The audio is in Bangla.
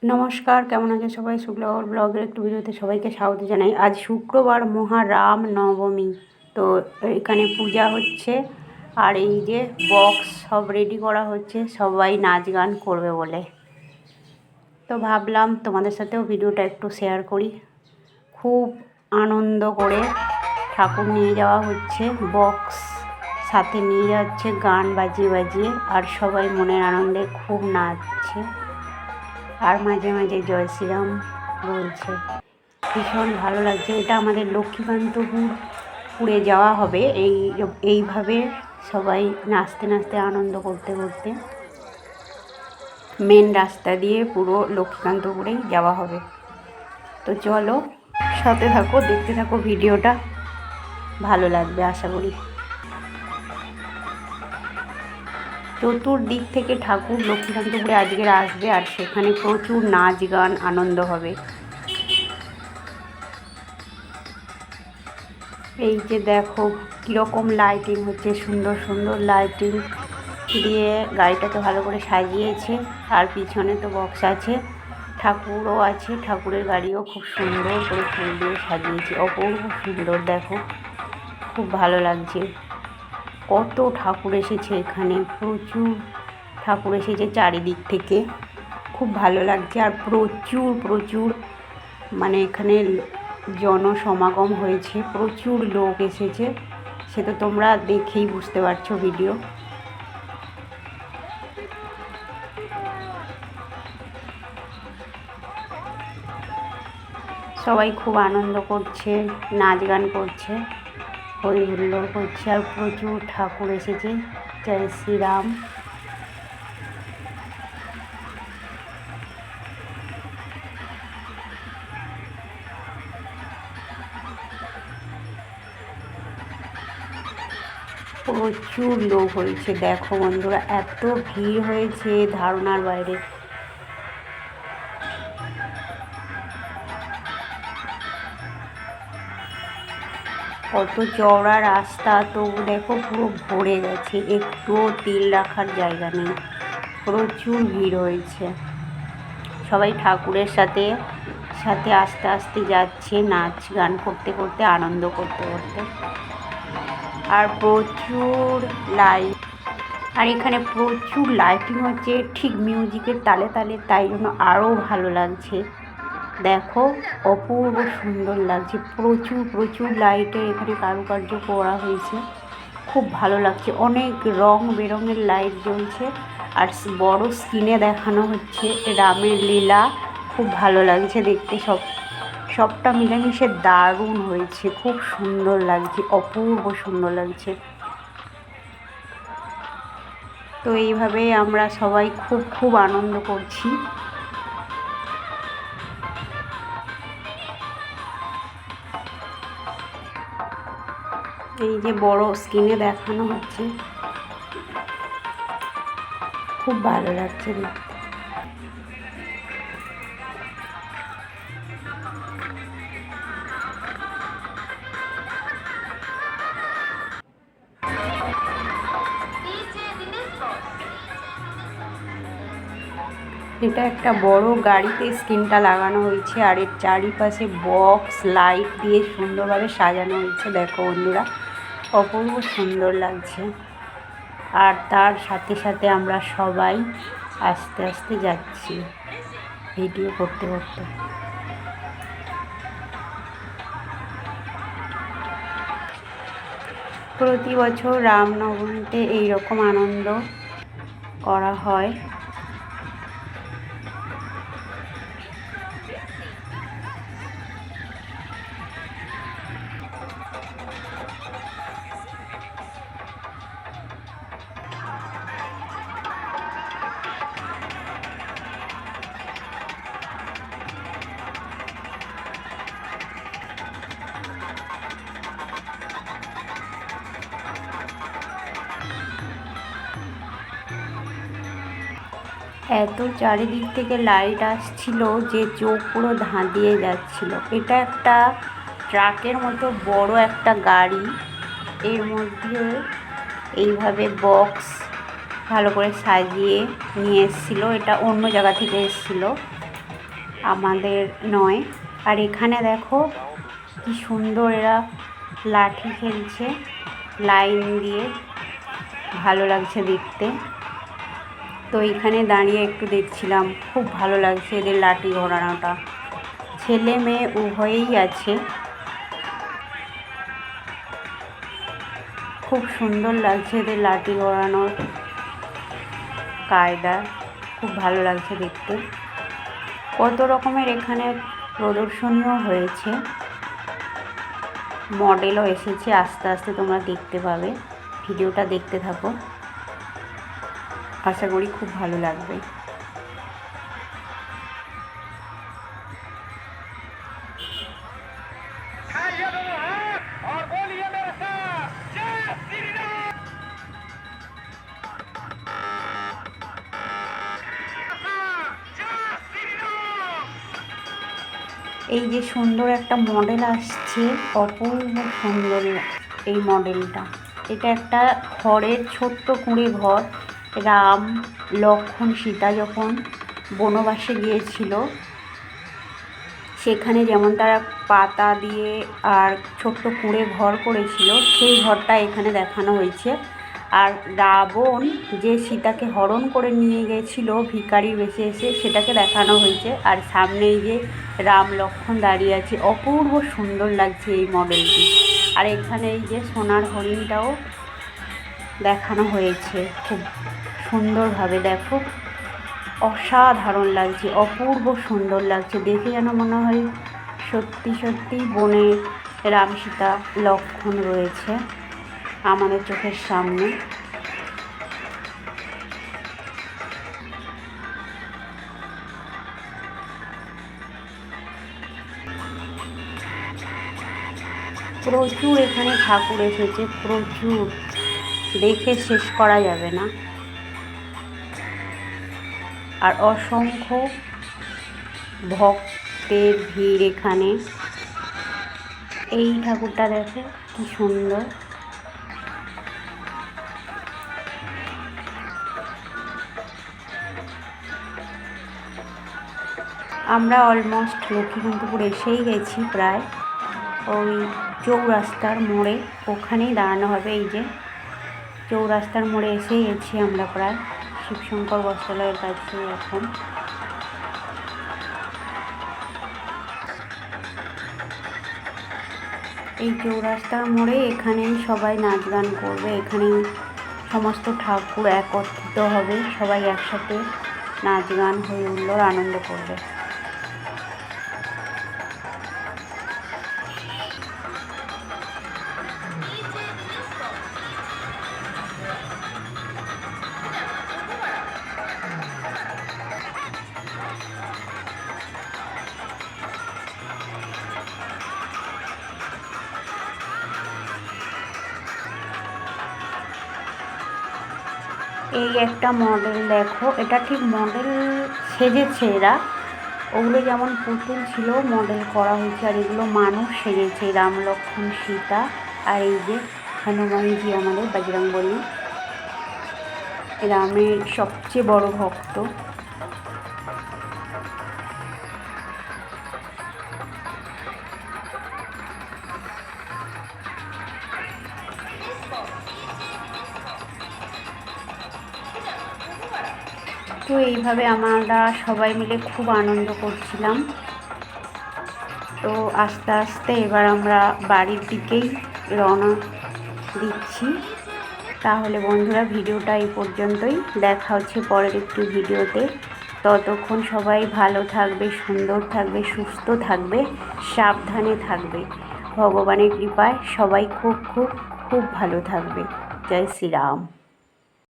নমস্কার, কেমন আছে সবাই? শুক্লা ব্লগের একটু ভিডিওতে সবাইকে স্বাগত জানাই। আজ শুক্রবার, মহারাম নবমী। তো এখানে পূজা হচ্ছে আর এই যে বক্স সব রেডি করা হচ্ছে, সবাই নাচ গান করবে বলে। তো ভাবলাম তোমাদের সাথেও ভিডিওটা একটু শেয়ার করি। খুব আনন্দ করে ঠাকুর নিয়ে যাওয়া হচ্ছে, বক্স সাথে নিয়ে যাচ্ছে, গান বাজিয়ে বাজিয়ে, আর সবাই মনের আনন্দে খুব নাচছে আর মাঝে মাঝে জয় শ্রীরাম বলছে। ভীষণ ভালো লাগছে। এটা আমাদের লক্ষ্মীকান্তপুরে যাওয়া হবে। এইভাবে সবাই নাচতে নাচতে আনন্দ করতে করতে মেন রাস্তা দিয়ে পুরো লক্ষ্মীকান্তপুরেই যাওয়া হবে। তো চলো, সাথে থাকো, দেখতে থাকো ভিডিওটা, ভালো লাগবে আশা করি। চতুর্দিক থেকে ঠাকুর লক্ষ্মীকান্তপুরে আজকের আসবে আর সেখানে প্রচুর নাচ গান আনন্দ হবে। এই যে দেখো কীরকম লাইটিং হচ্ছে, সুন্দর সুন্দর লাইটিং দিয়ে গাড়িটাকে ভালো করে সাজিয়েছে। আর পিছনে তো বক্স আছে, ঠাকুরও আছে, ঠাকুরের গাড়িও খুব সুন্দর করে ফুল দিয়ে সাজিয়েছে, অপূর্ব সুন্দর। দেখো খুব ভালো লাগছে। কত ঠাকুর এসেছে এখানে, প্রচুর ঠাকুর এসেছে চারিদিক থেকে, খুব ভালো লাগছে। আর প্রচুর প্রচুর মানে এখানে জনসমাগম হয়েছে, প্রচুর লোক এসেছে, সে তো তোমরা দেখেই বুঝতে পারছো ভিডিও। সবাই খুব আনন্দ করছে, নাচ গান করছে, হই হুল্লোড় করছে, আর প্রচুর ঠাকুর এসেছে। জয় শ্রীরাম। প্রচুর লোক হয়েছে, দেখো বন্ধুরা, এত ভিড় হয়েছে ধারণার বাইরে। কত চওড়া রাস্তা, তবু দেখো পুরো ভরে গেছে, একটুও তিল রাখার জায়গা নেই, প্রচুর ভিড় হয়েছে। সবাই ঠাকুরের সাথে সাথে আস্তে আস্তে যাচ্ছে, নাচ গান করতে করতে, আনন্দ করতে করতে। আর প্রচুর লাইট, আর এখানে প্রচুর লাইটিং হচ্ছে ঠিক মিউজিকের তালে তালে, তাই জন্য আরও ভালো লাগছে। দেখো অপূর্ব সুন্দর লাগছে, প্রচুর প্রচুর লাইটের এখানে কারুকার্য করা হয়েছে, খুব ভালো লাগছে। অনেক রং বেরঙের লাইট জ্বলছে আর বড় স্ক্রিনে দেখানো হচ্ছে রামের লীলা, খুব ভালো লাগছে দেখতে। সবটা মিলেমিশে দারুণ হয়েছে, খুব সুন্দর লাগছে, অপূর্ব সুন্দর লাগছে। তো এইভাবে আমরা সবাই খুব খুব আনন্দ করছি। এই যে বড় স্ক্রিনে দেখানো হচ্ছে, খুব ভালো লাগছে দেখতে। এটা একটা বড় গাড়িতে স্ক্রিনটা লাগানো হয়েছে আর এর চারিপাশে বক্স লাইট দিয়ে সুন্দরভাবে সাজানো হয়েছে। দেখো বন্ধুরা, অপূর্ব সুন্দর লাগছে। আর তার সাথে সাথে আমরা সবাই আস্তে আস্তে যাচ্ছি ভিডিও করতে করতে। প্রতি বছর রামনবমীতে এইরকম আনন্দ করা হয়। এত চারিদিক থেকে লাইট আসছিল যে চোখ পুরো ধাঁধিয়ে যাচ্ছিল। এটা একটা ট্রাকের মতো বড় একটা গাড়ি, এর মধ্যে এইভাবে বক্স ভালো করে সাজিয়ে নিয়ে এসেছিলো। এটা অন্য জায়গা থেকে এসেছিলো, আমাদের নয়। আর এখানে দেখো কি সুন্দর এরা লাঠি খেলছে লাইন দিয়ে, ভালো লাগছে দেখতে। তো এখানে দাঁড়িয়ে একটু দেখছিলাম, খুব ভালো লাগছে এদের লাঠি ঘোরানোটা। ছেলে মেয়ে উভয়েই আছে, খুব সুন্দর লাগছে এদের লাঠি ঘোরানোর কায়দা, খুব ভালো লাগছে দেখতে। কত রকমের এখানে প্রদর্শনীও হয়েছে, মডেলও এসেছে, আস্তে আস্তে তোমরা দেখতে পাবে। ভিডিওটা দেখতে থাকো, আশা করি খুব ভালো লাগবে। এই যে সুন্দর একটা মডেল আসছে, অপূর্ব সুন্দর এই মডেলটা। এটা একটা ঘরের ছোট্ট কুঁড়ে ঘর। রাম লক্ষ্মণ সীতা যখন বনবাসে গিয়েছিল, সেখানে যেমন তারা পাতা দিয়ে আর ছোট্ট কুঁড়ে ঘর করেছিল, সেই ঘরটা এখানে দেখানো হয়েছে। আর রাবণ যে সীতাকে হরণ করে নিয়ে গেছিল ভিখারির বেশে এসে, সেটাকে দেখানো হয়েছে। আর সামনেই যে রাম লক্ষ্মণ দাঁড়িয়ে আছে, অপূর্ব সুন্দর লাগছে এই মডেলটি। আর এখানে এই যে সোনার হরিণটাও দেখানো হয়েছে খুব সুন্দরভাবে। দেখো অসাধারণ লাগছে, অপূর্ব সুন্দর লাগছে দেখে, যেন মনে হয় সত্যি সত্যি বনে রাম সীতা লক্ষ্মণ রয়েছে আমাদের চোখের সামনে। প্রচুর এখানে ঠাকুর এসেছে, প্রচুর, দেখে শেষ করা যাবে না। আর অসংখ্য ভক্তের ভিড় এখানে। এই ঠাকুরটা দেখো কি সুন্দর। আমরা অলমোস্ট লক্ষ্মীকান্তপুর এসেই গেছি প্রায়। ওই চৌরাস্তার মোড়ে ওখানেই দাঁড়ানো হবে। এই যে চৌরাস্তার মোড়ে এসেই গেছি আমরা প্রায়, শিবশঙ্কর বস্ত্রালয়ের কাছে। এখন এই চৌরাস্তার মোড়ে এখানেই সবাই নাচ গান করবে, এখানেই সমস্ত ঠাকুর একত্রিত হবে, সবাই একসাথে নাচ গান হয়ে হুল্লোড় আনন্দ করবে। এই একটা মডেল দেখো, এটা ঠিক মডেল সেজেছে এরা, ওগুলো যেমন পুতুল ছিল মডেল করা হয়েছে, আর এগুলো মানুষ সেজেছে, রাম লক্ষ্মণ সীতা। আর এই যে হনুমানজি আমাদের বজরংবলী, রামের সবচেয়ে বড় ভক্ত। তো এইভাবে আমরা সবাই মিলে খুব আনন্দ করছিলাম। তো আস্তে আস্তে এবার আমরা বাড়ির দিকেই রওনা দিচ্ছি। তাহলে বন্ধুরা, ভিডিওটা এই পর্যন্তই, দেখা হচ্ছে পরের একটি ভিডিওতে। ততক্ষণ সবাই ভালো থাকবে, সুন্দর থাকবে, সুস্থ থাকবে, সাবধানে থাকবে। ভগবানের কৃপায় সবাই খুব খুব খুব ভালো থাকবে। জয় শ্রীরাম।